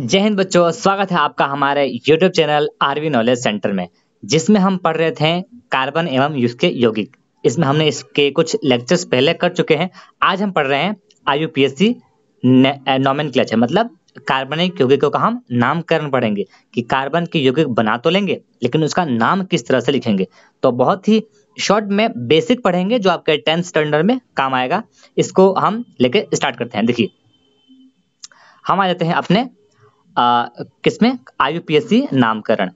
जय हिंद बच्चों, स्वागत है आपका हमारे YouTube channel RV knowledge centre में, जिसमें हम पढ़ रहे थे कार्बन एवं उसके यौगिक। इसमें हमने इसके कुछ लेक्चर्स पहले कर चुके हैं। आज हम पढ़ रहे हैं IUPAC नोमेनक्लेचर, मतलब कार्बनिक यौगिकों का हम नामकरण पढ़ेंगे कि कार्बन के यौगिक बना तो लेंगे, लेकिन उसका नाम किस तरह से लिखेंगे। तो बहुत ही शॉर्ट में बेसिक पढ़ेंगे जो आपके 10th स्टैंडर्ड में काम आएगा। इसको हम लेके स्टार्ट करते हैं। देखिए, हम आ जाते हैं अपने किसमें, IUPAC नामकरण,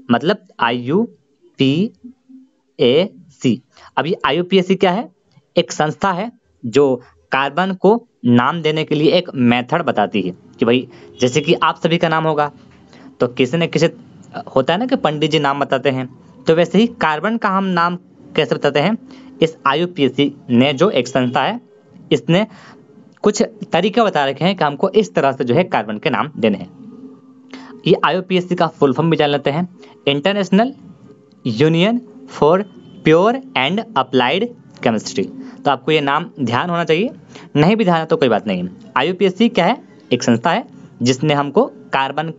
मतलब IUPAC। अब ये IUPAC क्या है? एक संस्था है जो कार्बन को नाम देने के लिए एक मेथड बताती है कि भाई, जैसे कि आप सभी का नाम होगा तो किसी न किसी होता है ना कि पंडित जी नाम बताते हैं, तो वैसे ही कार्बन का हम नाम कैसे बताते हैं। इस IUPAC ने, जो एक संस्था है, इसने कुछ तरीके बता रखे हैं कि हमको इस तरह से जो है कार्बन के नाम देने हैं। ये IUPAC का फुल फॉर्म भी जान लेते हैं, international union for pure and applied chemistry. तो आपको ये नाम ध्यान होना चाहिए, नहीं भी ध्यान है तो कोई बात नहीं। IUPAC क्या है? एक संस्था है जिसने हमको कार्बन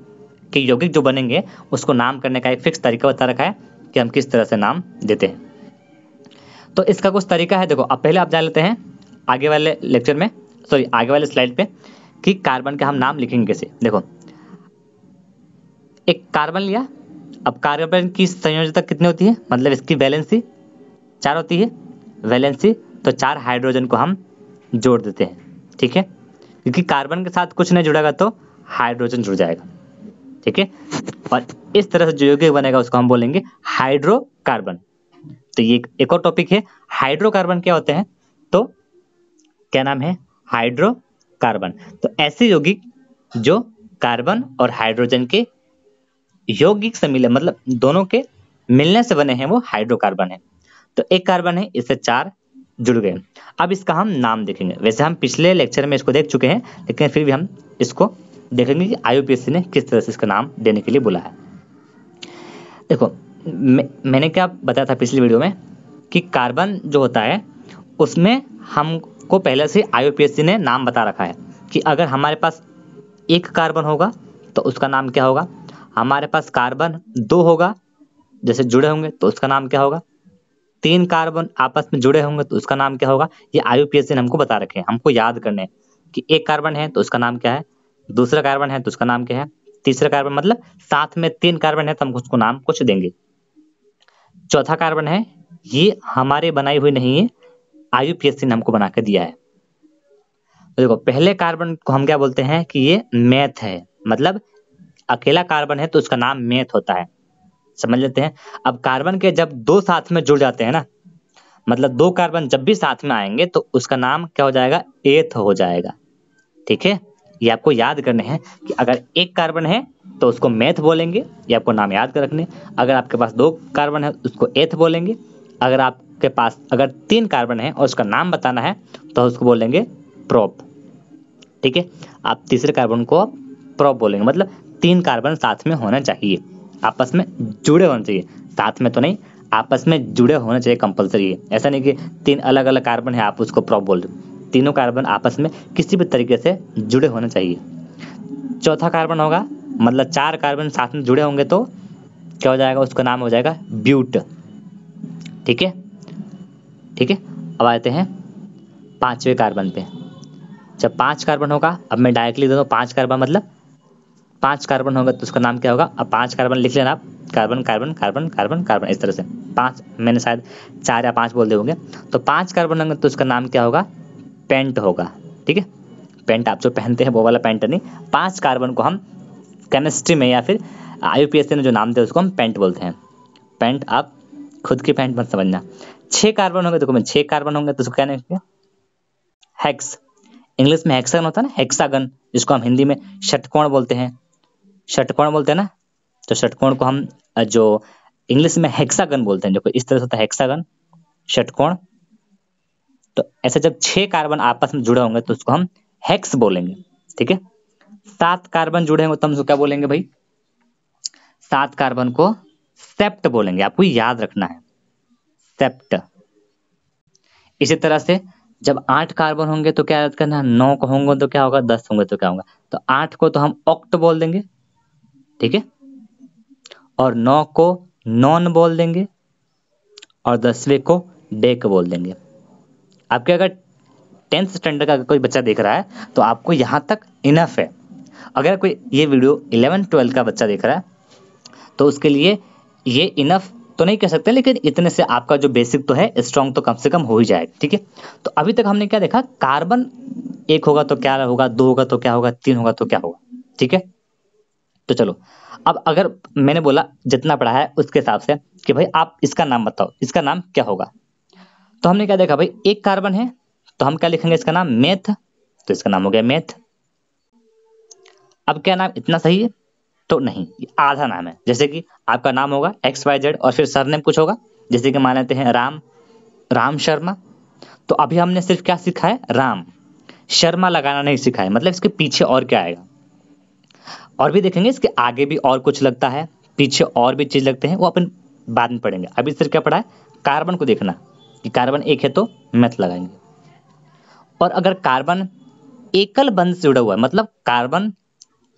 के यौगिक जो बनेंगे उसको नाम करने का एक फिक्स तरीका बता रखा है कि हम किस तरह से नाम देते हैं। तो इसका कुछ तरीका है। देखो, अब पहले आप जान लेते हैं आगे वाले लेक्चर में, आगे वाले स्लाइड पे, कि कार्बन के हम नाम लिखेंगे कैसे। देखो, एक कार्बन लिया। अब कार्बन की संयोजकता कितनी होती है, मतलब इसकी वैलेंसी 4 होती है। वैलेंसी तो 4 हाइड्रोजन को हम जोड़ देते हैं, ठीक है, क्योंकि कार्बन के साथ कुछ नहीं जुड़ेगा तो हाइड्रोजन जुड़ जाएगा, ठीक है। और इस तरह से जो यौगिक बनेगा उसको हम बोलेंगे हाइड्रोकार्बन। तो ये एक और टॉपिक है, हाइड्रोकार्बन क्या होते हैं, तो क्या नाम है, हाइड्रोकार्बन। तो ऐसे यौगिक जो कार्बन और हाइड्रोजन के यौगिक से मिले, मतलब दोनों के मिलने से बने हैं, वो हाइड्रोकार्बन है। तो एक कार्बन है, इससे 4 जुड़ गए। अब इसका हम नाम देखेंगे। वैसे हम पिछले लेक्चर में इसको देख चुके हैं, लेकिन फिर भी हम इसको देखेंगे कि IUPAC ने किस तरह से इसका नाम देने के लिए बोला है। देखो, मैंने क्या बताया था पिछली वीडियो में कि कार्बन जो होता है उसमें हमको पहले से IUPAC ने नाम बता रखा है कि अगर हमारे पास एक कार्बन होगा तो उसका नाम क्या होगा, हमारे पास कार्बन 2 होगा, जैसे जुड़े होंगे तो उसका नाम क्या होगा, 3 कार्बन आपस में जुड़े होंगे तो उसका नाम क्या होगा। ये IUPAC ने हमको बता रखे हैं, हमको याद करने हैं कि एक कार्बन है तो उसका नाम क्या है, दूसरा कार्बन है तो उसका नाम क्या है, तीसरा कार्बन, मतलब साथ में 3 कार्बन है तो हम उसको नाम कुछ देंगे। चौथा कार्बन है, ये हमारे बनाई हुई नहीं है, IUPAC ने हमको बना के दिया है। तो देखो, पहले कार्बन को हम क्या बोलते हैं कि ये मेथ है, मतलब अकेला कार्बन है तो उसका नाम मेथ होता है, समझ लेते हैं। अब कार्बन के जब 2 साथ में जुड़ जाते हैं ना, मतलब 2 कार्बन जब भी साथ में आएंगे तो उसका नाम क्या हो जाएगा, एथ हो जाएगा, ठीक है। ये आपको याद करने हैं कि अगर एक कार्बन है तो उसको मेथ बोलेंगे, ये आपको नाम याद कर रखने। अगर आपके पास 2 कार्बन है उसको एथ बोलेंगे। अगर आपके पास 3 कार्बन है और उसका नाम बताना है तो उसको बोलेंगे प्रोप, ठीक है। आप तीसरे कार्बन को प्रोप बोलेंगे, मतलब 3 कार्बन साथ में होना चाहिए, आपस में जुड़े होने चाहिए, साथ में तो नहीं, आपस में जुड़े होने चाहिए, कंपलसरी है। ऐसा नहीं कि 3 अलग अलग कार्बन है आप उसको प्रोप बोल दो, तीनों कार्बन आपस में किसी भी तरीके से जुड़े होने चाहिए। चौथा कार्बन होगा, मतलब 4 कार्बन साथ में जुड़े होंगे तो क्या हो जाएगा, उसका नाम हो जाएगा ब्यूट, ठीक है, ठीक है। अब आते हैं 5वें कार्बन पे। जब 5 कार्बन होगा, अब मैं डायरेक्टली दे दूं 5 कार्बन, मतलब 5 कार्बन होगा तो उसका नाम क्या होगा। अब 5 कार्बन लिख लेना आप, carbon carbon carbon carbon carbon, इस तरह से 5, मैंने शायद 4 या 5 बोल दिए होंगे। तो 5 कार्बन होंगे तो उसका नाम क्या होगा, पेंट होगा, ठीक है। पेंट आप जो पहनते हैं वो वाला पेंट नहीं, 5 कार्बन को हम केमिस्ट्री में या फिर IUPAC ने जो नाम दिया उसको हम पेंट बोलते हैं। पेंट आप खुद की पेंट मत समझना। 6 कार्बन होंगे तो 6 कार्बन होंगे तो उसको क्या नाम है, हेक्स। इंग्लिश में हेक्सागन होता है ना, हेक्सागन, जिसको हम हिंदी में षटकोण बोलते हैं, षटकोण बोलते हैं ना। तो षटकोण को हम जो इंग्लिश में हेक्सागन बोलते हैं, जो इस तरह से होता है हेक्सागन, षटकोण। तो ऐसे जब 6 कार्बन आपस में जुड़े होंगे तो उसको हम हेक्स बोलेंगे, ठीक है। 7 कार्बन जुड़े होंगे तो हम उसको क्या बोलेंगे भाई, 7 कार्बन को सेप्ट बोलेंगे, आपको याद रखना है, सेप्ट। इसी तरह से जब 8 कार्बन होंगे तो क्या याद करना, 9 को होंगे तो क्या होगा, 10 होंगे तो क्या होगा। तो 8 को तो हम ऑक्ट बोल देंगे, ठीक है, और 9 को नॉन बोल देंगे, और 10वें को डेक बोल देंगे। आपके अगर 10th स्टैंडर्ड का कोई बच्चा देख रहा है तो आपको यहाँ तक इनफ है। अगर कोई ये वीडियो 11-12 का बच्चा देख रहा है तो उसके लिए ये इनफ तो नहीं कह सकते, लेकिन इतने से आपका जो बेसिक तो है स्ट्रॉन्ग तो कम से कम हो ही जाएगा, ठीक है। तो अभी तक हमने क्या देखा, कार्बन 1 होगा तो क्या होगा, 2 होगा तो क्या होगा, 3 होगा तो क्या होगा, ठीक है। तो चलो, अब अगर मैंने बोला जितना पढ़ा है उसके हिसाब से कि भाई आप इसका नाम बताओ, इसका नाम क्या होगा, तो हमने क्या देखा भाई, एक कार्बन है तो हम क्या लिखेंगे, इसका नाम मेथ, तो इसका नाम हो गया मेथ। अब क्या नाम इतना सही है, तो नहीं, ये आधा नाम है। जैसे कि आपका नाम होगा XYZ और फिर सरनेम कुछ होगा, जैसे कि मान लेते हैं राम, राम शर्मा। तो अभी हमने सिर्फ क्या सीखा है, राम, शर्मा लगाना नहीं सीखा है, मतलब इसके पीछे और क्या आएगा। और भी देखेंगे इसके आगे भी और कुछ लगता है, पीछे और भी चीज लगते हैं, वो अपन बाद में पढ़ेंगे। अभी सिर्फ क्या पढ़ा है, कार्बन को देखना कि कार्बन एक है तो मेथ लगाएंगे। और अगर कार्बन एकल बंध से जुड़ा हुआ है, मतलब कार्बन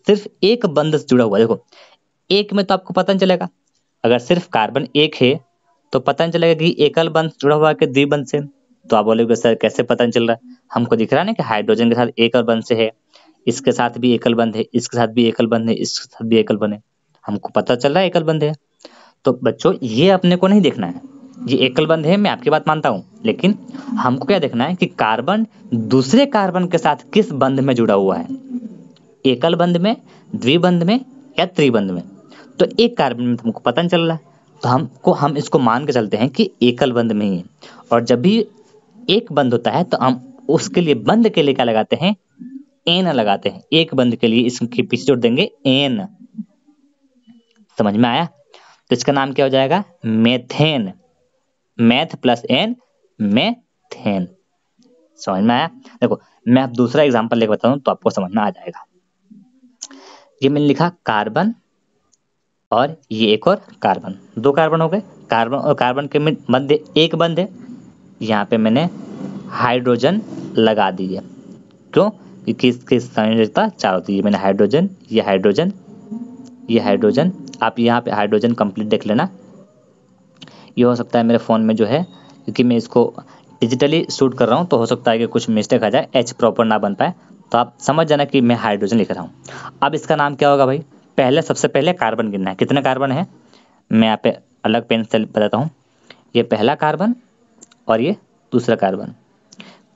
सिर्फ एक बंध से जुड़ा हुआ है, देखो एक में तो आपको पता नहीं चलेगा, अगर सिर्फ कार्बन एक है तो पता नहीं चलेगा कि एकल बंध से जुड़ा हुआ है कि द्विबंध से। तो आप बोलोगे सर कैसे पता नहीं चल रहा है, हमको दिख रहा है ना कि हाइड्रोजन के साथ एकल बंध से है, इसके साथ भी एकल बंध है, इसके साथ भी एकल बंध है, इसके साथ भी एकल बंध है, हमको पता चल रहा है एकल बंध है। तो बच्चों ये अपने को नहीं देखना है, ये एकल बंध है, मैं आपकी बात मानता हूँ, लेकिन हमको क्या देखना है कि कार्बन दूसरे कार्बन के साथ किस बंध में जुड़ा हुआ है, एकल बंध में, द्विबंध में या त्रिबंध में। तो एक कार्बन में तुमको पता नहीं चल रहा है, तो हम इसको मान के चलते हैं कि एकल बंध में ही है। और जब भी एक बंध होता है तो हम उसके लिए, बंध के लिए क्या लगाते हैं, एन लगाते हैं। एक बंध के लिए इसके पीछे जोड़ देंगे एन। समझ में आया? तो इसका नाम क्या हो जाएगा, methane. Meth plus ane, methane. समझ में आया? देखो मैं अब दूसरा एग्जांपल लेकर बताऊं तो आपको समझ में आ जाएगा। ये मैंने लिखा कार्बन और ये एक और कार्बन, दो कार्बन हो गए। कार्बन और कार्बन के मध्य एक बंध है, यहाँ पे मैंने हाइड्रोजन लगा दी है। क्यों? क्योंकि इसकी संयोजकता 4 होती है। मैंने हाइड्रोजन, ये हाइड्रोजन, ये हाइड्रोजन, आप यहाँ पे हाइड्रोजन कंप्लीट देख लेना। ये हो सकता है मेरे फ़ोन में जो है, क्योंकि मैं इसको डिजिटली शूट कर रहा हूँ तो हो सकता है कि कुछ मिस्टेक आ जाए, एच प्रॉपर ना बन पाए, तो आप समझ जाना कि मैं हाइड्रोजन लिख रहा हूँ। अब इसका नाम क्या होगा भाई, पहले सबसे पहले कार्बन गिनना है, कितने कार्बन है, मैं यहाँ पे अलग पेन से बताता हूँ। ये पहला कार्बन और ये दूसरा कार्बन।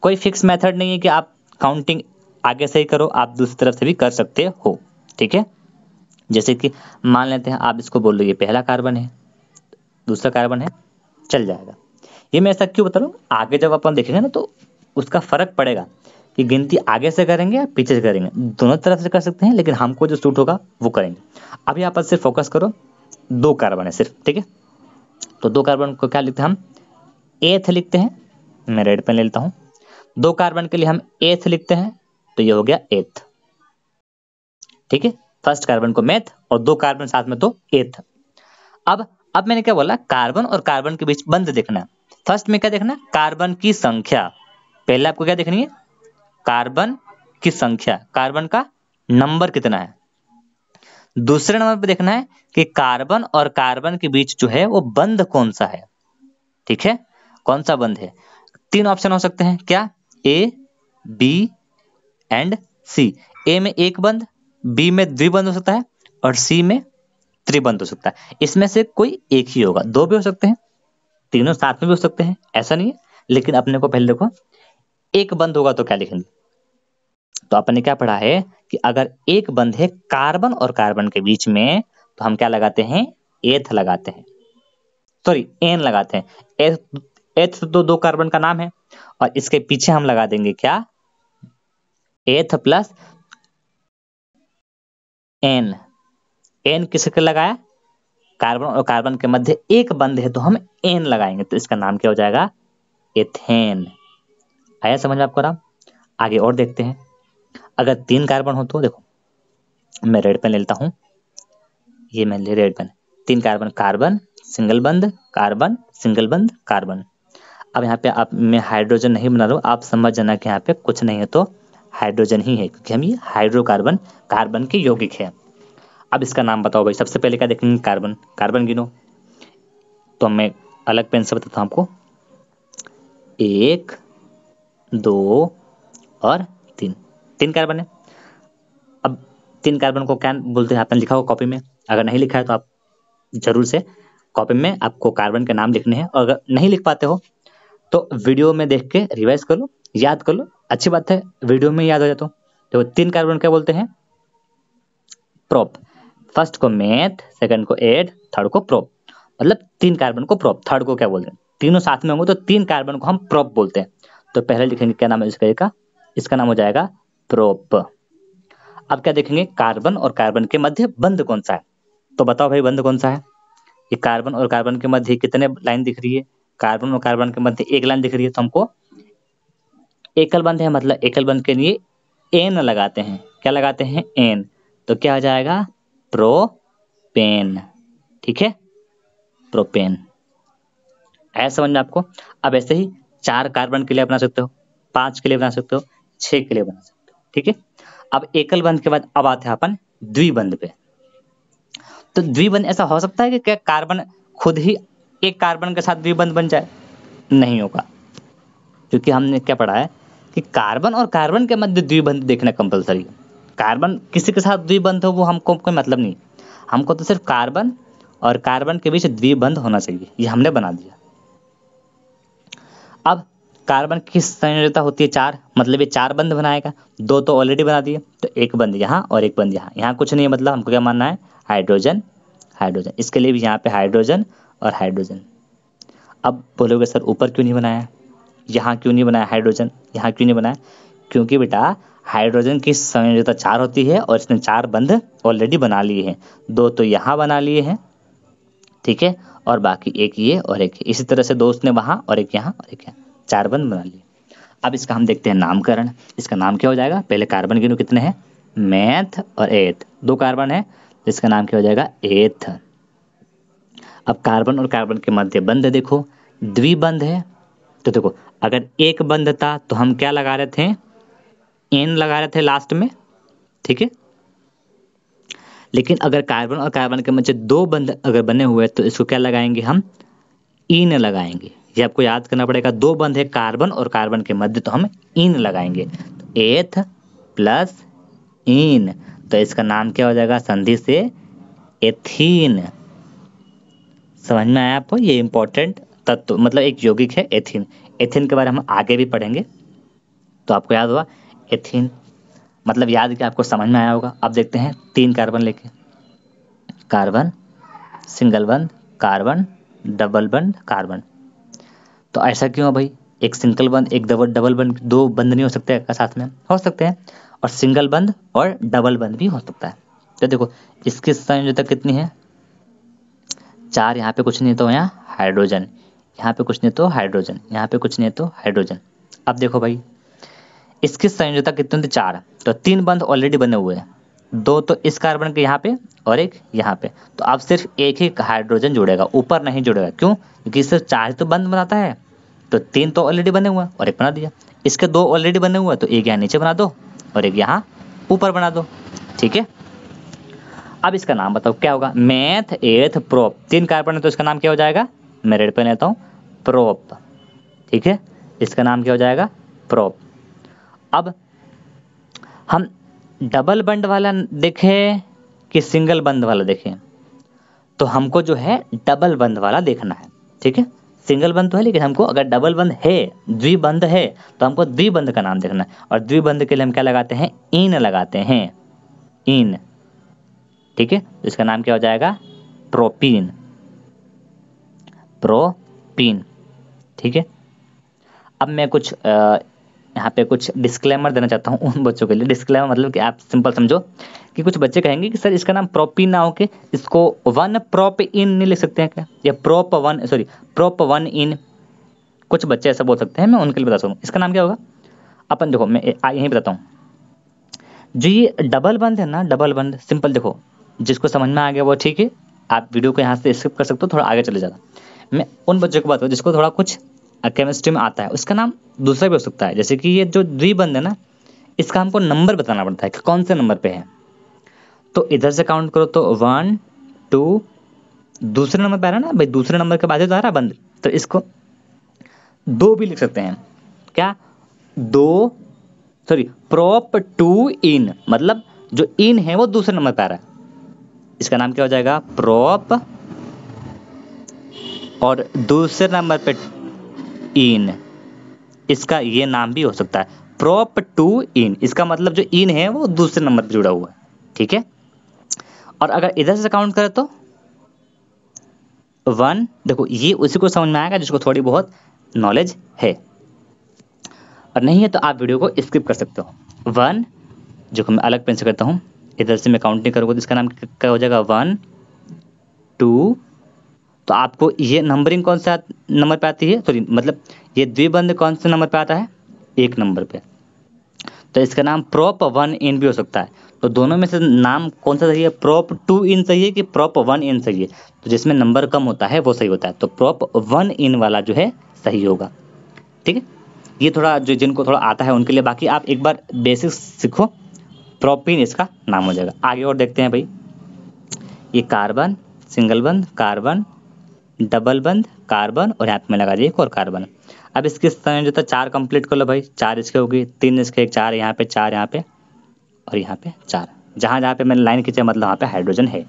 कोई फिक्स मेथड नहीं है कि आप काउंटिंग आगे से ही करो, आप दूसरी तरफ से भी कर सकते हो, ठीक है। जैसे कि मान लेते हैं आप इसको बोल दो ये पहला कार्बन है, दूसरा कार्बन है, चल जाएगा। ये मैं ऐसा क्यों बता रहा हूँ, आगे जब अपन देखेंगे ना तो उसका फर्क पड़ेगा कि गिनती आगे से करेंगे या पीछे से करेंगे, दोनों तरफ से कर सकते हैं, लेकिन हमको जो सूट होगा वो करेंगे। अभी आप सिर्फ फोकस करो, 2 कार्बन है सिर्फ, ठीक है। तो 2 कार्बन को क्या लिखते हैं हम, एथ लिखते हैं। मैं रेड पेन ले लेता हूँ। 2 कार्बन के लिए हम एथ लिखते हैं, तो ये हो गया एथ, ठीक है। फर्स्ट कार्बन को मेथ और 2 कार्बन साथ में तो एथ। अब मैंने क्या बोला, कार्बन और कार्बन के बीच बंध देखना है। फर्स्ट में क्या देखना है, कार्बन की संख्या। पहले आपको क्या देखनी है, कार्बन की संख्या, कार्बन का नंबर कितना है। दूसरे नंबर पे देखना है कि कार्बन और कार्बन के बीच जो है वो बंध कौन सा है, ठीक है, कौन सा बंध है। 3 ऑप्शन हो सकते हैं, क्या, ए, बी एंड सी। ए में एक बंध, बी में द्विबंध हो सकता है और सी में त्रिबंध हो सकता है। इसमें से कोई एक ही होगा, 2 भी हो सकते हैं, तीनों साथ में भी हो सकते हैं, ऐसा नहीं है। लेकिन अपने को पहले देखो, एक बंध होगा तो क्या लिखेंगे। तो अपन ने क्या पढ़ा है कि अगर एक बंध है कार्बन और कार्बन के बीच में तो हम क्या लगाते हैं, एथ लगाते हैं, सॉरी एन लगाते हैं। एथ, एथ तो 2 कार्बन का नाम है और इसके पीछे हम लगा देंगे क्या, एथ प्लस एन। एन किसके लगाया, कार्बन और कार्बन के मध्य एक बंध है तो हम एन लगाएंगे, तो इसका नाम क्या हो जाएगा, एथेन। आया समझ में आपको राम? आगे और देखते हैं। अगर 3 कार्बन हो तो देखो, मैं रेड पेन ले लेता हूं, ये मैं ले red pen. 3 carbon, carbon single बंध, कार्बन सिंगल बंध, कार्बन। अब यहाँ पे आप मैं हाइड्रोजन नहीं बना रहा हूँ, आप समझ जाना कि यहाँ पे कुछ नहीं है तो हाइड्रोजन ही है, क्योंकि हम ये हाइड्रोकार्बन कार्बन के यौगिक है। अब इसका नाम बताओ भाई। सबसे पहले क्या देखेंगे? कार्बन। कार्बन गिनो। तो मैं अलग पेन से बताता हूँ आपको। 1 2 और 3, 3 कार्बन है। अब 3 कार्बन को क्या बोलते हैं? आपने लिखा होगा कॉपी में, अगर नहीं लिखा है तो आप जरूर से कॉपी में आपको कार्बन के नाम लिखने हैं, और अगर नहीं लिख पाते हो तो वीडियो में देख के रिवाइज कर लो, याद कर लो। अच्छी बात है, वीडियो में याद हो जाता। तो 3 कार्बन क्या बोलते हैं? प्रोप। फर्स्ट को मेथ, सेकंड को एड, थर्ड को प्रोप। मतलब 3 कार्बन को प्रोप, थर्ड को क्या बोलते हैं? तीनों साथ में होंगे तो 3 कार्बन को हम प्रोप बोलते हैं। तो पहले लिखेंगे क्या नाम है इसका? इसका नाम हो जाएगा प्रोप। अब क्या देखेंगे? कार्बन और कार्बन के मध्य बंध कौन सा है? तो बताओ भाई, बंध कौन सा है? ये कार्बन और कार्बन के मध्य कितने लाइन दिख रही है? कार्बन और कार्बन के मध्य एक लाइन दिख रही है, तो हमको एकल बंध है, मतलब एकल बंध के लिए एन लगाते हैं। क्या लगाते हैं? एन। तो क्या हो जाएगा? प्रोपेन। ठीक है, प्रोपेन। आया समझ में आपको? अब ऐसे ही 4 कार्बन के लिए बना सकते हो, 5 के लिए बना सकते हो, 6 के लिए बना सकते हो। ठीक है, अब एकल बंध के बाद अब आते हैं अपन द्विबंध पे। तो द्विबंध ऐसा हो सकता है कि क्या कार्बन खुद ही एक कार्बन के साथ द्विबंध बन जाए? नहीं होगा, क्योंकि हमने क्या पढ़ा है कि कार्बन और कार्बन के मध्य द्विबंध देखना कंपलसरी है। कार्बन किसी के साथ द्विबंध हो वो हमको कोई मतलब नहीं, हमको तो सिर्फ कार्बन और कार्बन के बीच द्विबंध होना चाहिए, ये हमने बना दिया। अब कार्बन की संयोजकता होती है 4, मतलब ये 4 बंध बनाएगा। 2 तो ऑलरेडी बना दिए, तो एक बंध यहाँ और एक बंध यहाँ। यहाँ कुछ नहीं है, मतलब हमको क्या मानना है? Hydrogen, hydrogen. इसके लिए भी यहाँ पे हाइड्रोजन और हाइड्रोजन। अब बोलोगे सर ऊपर क्यों नहीं बनाया, यहाँ क्यों नहीं बनाया हाइड्रोजन, यहाँ क्यों नहीं बनाया? क्योंकि बेटा हाइड्रोजन की संयोजकता 4 होती है और इसने 4 बंध ऑलरेडी बना लिए हैं। 2 तो यहाँ बना लिए हैं, ठीक है, और बाकी एक ये और एक इसी तरह से 2 उसने वहाँ और एक यहाँ और एक यहाँ, 4 बंध बना लिए। अब इसका हम देखते हैं नामकरण। इसका नाम क्या हो जाएगा? पहले कार्बन गिनो कितने हैं? मेथ और एथ, 2 कार्बन है, तो इसका नाम क्या हो जाएगा? एथ। अब कार्बन और कार्बन के मध्य बंध देखो, द्विबंध है। तो देखो, अगर एक बंध था तो हम क्या लगा रहे थे? एन लगा रहे थे लास्ट में, ठीक है। लेकिन अगर कार्बन और कार्बन के मध्य 2 बंध अगर बने हुए तो इसको क्या लगाएंगे हम? इन लगाएंगे। ये आपको याद करना पड़ेगा। 2 बंध है कार्बन और कार्बन के मध्य, तो हम इन लगाएंगे। तो एथ प्लस इन, तो इसका नाम क्या हो जाएगा? संधि से एथीन। समझ में आया आपको? ये इंपॉर्टेंट तत्व, मतलब एक यौगिक है एथीन। एथीन के बारे में हम आगे भी पढ़ेंगे, तो आपको याद हुआ एथीन, मतलब याद कि आपको समझ में आया होगा। अब देखते हैं 3 कार्बन लेके। कार्बन, सिंगल बंध, कार्बन, डबल बंध, कार्बन। तो ऐसा क्यों है भाई? एक सिंगल बंध, एक डबल बंध, 2 बंध नहीं हो सकते क्या साथ में? हो सकते हैं, और सिंगल बंध और डबल बंध भी हो सकता है। तो देखो इसकी संयोजकता कितनी है? 4। यहाँ पे कुछ नहीं तो यहाँ हाइड्रोजन, यहाँ पे कुछ नहीं तो हाइड्रोजन, यहाँ पे कुछ नहीं तो हाइड्रोजन। अब देखो भाई इसकी संयोजकता कितनी थी? 4। तो 3 बंध ऑलरेडी बने हुए हैं, 2 तो इस कार्बन के यहाँ पे और एक यहाँ पे। तो अब सिर्फ एक ही हाइड्रोजन जुड़ेगा, ऊपर नहीं जुड़ेगा। क्यों? क्योंकि सिर्फ 4 तो बंध बनाता है, तो 3 तो ऑलरेडी बने हुए हैं और एक बना दिया। इसके 2 ऑलरेडी बने हुए हैं, तो एक यहाँ नीचे बना दो और एक यहाँ ऊपर बना दो, ठीक है। अब इसका नाम बताओ क्या होगा? मेथ एथ प्रोप। 3 कार्बन है तो इसका नाम क्या हो जाएगा? मैं रेड पे लेता हूँ, प्रोप, ठीक है। इसका नाम क्या हो जाएगा? प्रोप। अब हम डबल बंड वाला देखें कि सिंगल बंद वाला देखें? तो हमको जो है डबल बंद वाला देखना है, ठीक है। सिंगल बंद तो है, लेकिन हमको अगर डबल बंद है, द्विबंध है, तो हमको द्विबंध का नाम देखना है। और द्विबंध के लिए हम क्या लगाते हैं? इन लगाते हैं, इन, ठीक है। तो इसका नाम क्या हो जाएगा? प्रोपीन, प्रोपीन, ठीक है। अब मैं कुछ यहाँ पे कुछ डिस्क्लेमर देना चाहता हूँ उन बच्चों के लिए। डिस्क्लेमर मतलब कि आप सिंपल समझो कि कुछ बच्चे कहेंगे कि सर इसका नाम प्रोपीन ना हो के इसको 1 प्रोप इन नहीं लिख सकते हैं क्या, या प्रोप 1 इन। कुछ बच्चे ऐसा बोल सकते हैं, मैं उनके लिए बता सकूँ इसका नाम क्या होगा। अपन देखो मैं यहीं बताता हूँ। जो ये डबल बंद है ना, डबल बंद सिंपल देखो, जिसको समझ में आ गया वो ठीक है, आप वीडियो को यहाँ से स्किप कर सकते हो, थोड़ा आगे चले जाना। मैं उन बच्चों की बात करूँ जिसको थोड़ा कुछ केमिस्ट्री में आता है, उसका नाम दूसरा भी हो सकता है। जैसे कि ये जो द्विबंध है ना, इसका हमको नंबर बताना पड़ता है कि कौन से नंबर पे है। तो इधर से काउंट करो तो 1 2, दूसरे नंबर पे आ रहा है ना भाई, दूसरे नंबर के बाद ही तो आ रहा है बंद, तो इसको 2 भी लिख सकते हैं। क्या? 2, सॉरी, प्रोप 2 इन, मतलब जो इन है वो दूसरे नंबर पे आ रहा है, इसका नाम क्या हो जाएगा? प्रोप, और दूसरे नंबर पे इन, इसका ये नाम भी हो सकता है प्रोप 2 इन। इसका मतलब जो इन है वो दूसरे नंबर पे जुड़ा हुआ है, ठीक है। और अगर इधर से काउंट करें तो 1, देखो ये उसी को समझ में आएगा जिसको थोड़ी बहुत नॉलेज है, और नहीं है तो आप वीडियो को स्किप कर सकते हो। 1, जो कि मैं अलग पेन से करता हूँ, इधर से मैं काउंटिंग करूँगा तो इसका नाम क्या हो जाएगा? 1 2। तो आपको ये नंबरिंग कौन सा नंबर पे आती है, सॉरी मतलब ये द्विबंध कौन से नंबर पे आता है? 1 नंबर पे। तो इसका नाम प्रोप 1 इन भी हो सकता है। तो दोनों में से नाम कौन सा सही है? प्रोप 2 इन सही है कि प्रोप 1 इन सही है? तो जिसमें नंबर कम होता है वो सही होता है, तो प्रोप 1 इन वाला जो है सही होगा, ठीक है। ये थोड़ा जो जिनको थोड़ा आता है उनके लिए, बाकी आप एक बार बेसिक्स सीखो, प्रोपिन इसका नाम हो जाएगा। आगे और देखते हैं भाई, ये कार्बन, सिंगल बंध, कार्बन, डबल बंध, कार्बन, और यहाँ पे मैं लगा दिया एक और कार्बन। अब इसकी संयोजकता 4 कंप्लीट कर लो भाई, 4 इसके हो गई, 3 इसके, एक 4 यहाँ पे, 4 यहाँ पे, और यहाँ पे 4। जहाँ जहाँ पे मैंने लाइन खींचा मतलब वहाँ पे हाइड्रोजन है,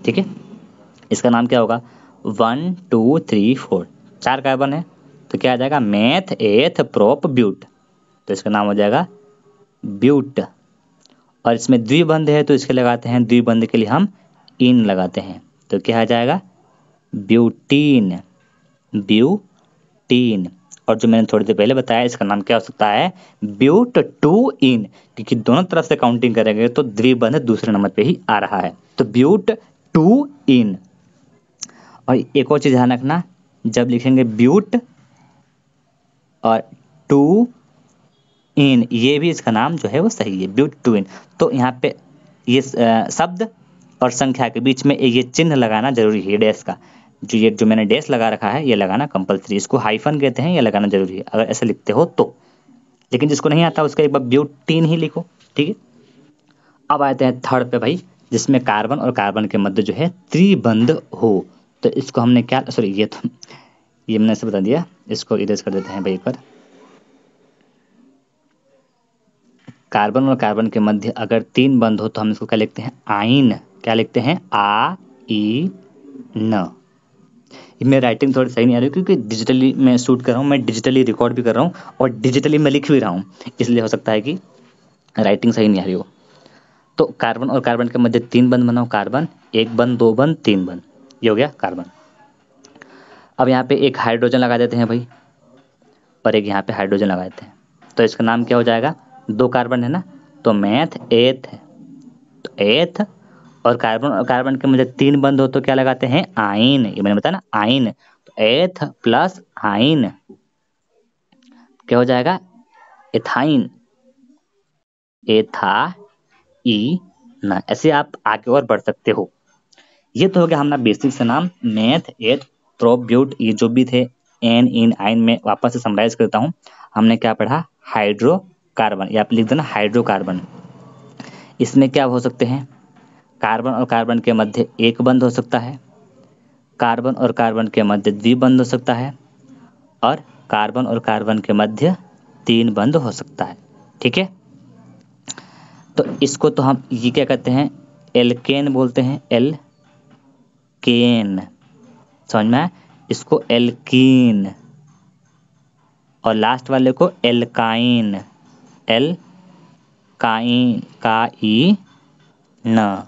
ठीक है। इसका नाम क्या होगा? 1 2 3 4, 4 कार्बन है तो क्या आ जाएगा? मेथ एथ प्रोप ब्यूट, तो इसका नाम हो जाएगा ब्यूट। और इसमें द्विबंध है तो इसके लगाते हैं, द्विबंध के लिए हम इन लगाते हैं, तो क्या आ जाएगा? Butene, butene. और जो मैंने थोड़ी देर पहले बताया इसका नाम क्या हो सकता है? ब्यूट 2 इन, क्योंकि दोनों तरफ से काउंटिंग करेंगे तो द्विबंध दूसरे नंबर पे ही आ रहा है, तो ब्यूट 2 इन। और एक और चीज ध्यान रखना, जब लिखेंगे ब्यूट और 2 इन, ये भी इसका नाम जो है वो सही है, ब्यूट 2 इन। तो यहाँ पे ये शब्द और संख्या के बीच में ये चिन्ह लगाना जरूरी है, डैश का, जो मैंने डैश लगा रखा है ये लगाना कंपलसरी, इसको हाइफन कहते हैं, ये लगाना जरूरी है अगर ऐसे लिखते हो तो। लेकिन जिसको नहीं आता उसका एक बार ब्यूटीन ही लिखो, ठीक है। अब आते हैं थर्ड पे भाई, जिसमें कार्बन और कार्बन के मध्य जो है त्रिबंध हो, तो इसको हमने क्या, सॉरी ये मैंने ऐसे बता दिया, इसको इरेज कर देते हैं भाई एक बार। कार्बन और कार्बन के मध्य अगर 3 बंध हो तो हम इसको क्या लिखते हैं? आइन। क्या लिखते हैं? आ ई न। मेरी राइटिंग थोड़ी सही नहीं आ रही क्योंकि डिजिटली मैं शूट कर रहा हूँ, मैं डिजिटली रिकॉर्ड भी कर रहा हूँ और डिजिटली मैं लिख भी रहा हूँ, इसलिए हो सकता है कि राइटिंग सही नहीं आ रही हो। तो कार्बन और कार्बन के मध्य 3 बंध बनाओ, कार्बन, 1 बंध, 2 बंध, 3 बंध, ये हो गया कार्बन। अब यहाँ पे एक हाइड्रोजन लगा देते हैं भाई, और एक यहाँ पे हाइड्रोजन लगा देते हैं, तो इसका नाम क्या हो जाएगा? 2 कार्बन है ना, तो मैथ एथ है, तो एथ। और कार्बन के मध्य 3 बंध हो तो क्या लगाते हैं? आइन, ये मैंने बताया ना, आइन। तो एथ प्लस आइन क्या हो जाएगा? एथाइन, एथा ई ना। ऐसे आप आगे और बढ़ सकते हो। ये तो हो गया हमारा बेसिक से नाम, मैथ एथ प्रोप ब्यूट, ये जो भी थे एन इन आइन में वापस से समराइज करता हूँ। हमने क्या पढ़ा? हाइड्रोकार्बन, या आप लिख देना हाइड्रोकार्बन। इसमें क्या हो सकते हैं? कार्बन और कार्बन के मध्य 1 बंध हो सकता है, कार्बन और कार्बन के मध्य द्विबंध हो सकता है, और कार्बन और कार्बन के मध्य 3 बंध हो सकता है, ठीक है। तो इसको तो हम ये क्या कहते हैं? एल्केन बोलते हैं, एल्केन, समझ में आया? इसको एल्कीन, और लास्ट वाले को एल्काइन, एल्काइन का ई न,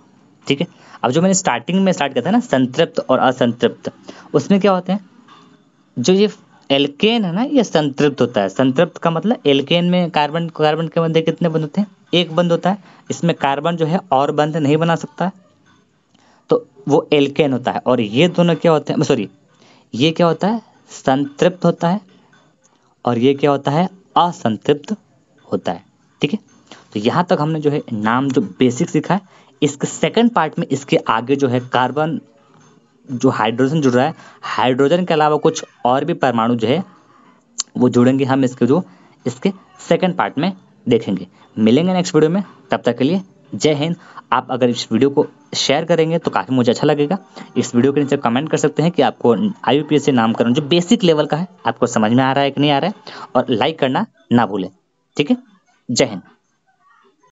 ठीक है। अब जो मैंने स्टार्टिंग में स्टार्ट किया था ना, संतृप्त और असंतृप्त, उसमें क्या होते हैं? जो ये एल्केन है ना, ये संतृप्त होता है। संतृप्त का मतलब एल्केन में कार्बन कार्बन के मध्य कितने बंध होते हैं? 1 बंध होता है। इसमें कार्बन जो है और बंध नहीं बना सकता है, तो वो एल्केन होता है। और ये दोनों क्या होते हैं, सॉरी, ये क्या होता है? संतृप्त होता है, और ये क्या होता है? असंतृप्त होता है, ठीक है। तो यहाँ तक हमने जो है नाम जो बेसिक सीखा है। इसके सेकंड पार्ट में इसके आगे जो है कार्बन, जो हाइड्रोजन जुड़ रहा है, हाइड्रोजन के अलावा कुछ और भी परमाणु जो है वो जोड़ेंगे हम इसके सेकंड पार्ट में देखेंगे। मिलेंगे नेक्स्ट वीडियो में, तब तक के लिए जय हिंद। आप अगर इस वीडियो को शेयर करेंगे तो काफ़ी मुझे अच्छा लगेगा। इस वीडियो के नीचे कमेंट कर सकते हैं कि आपको IUPAC नामकरण जो बेसिक लेवल का है आपको समझ में आ रहा है कि नहीं आ रहा है, और लाइक करना ना भूलें। ठीक है, जय हिंद।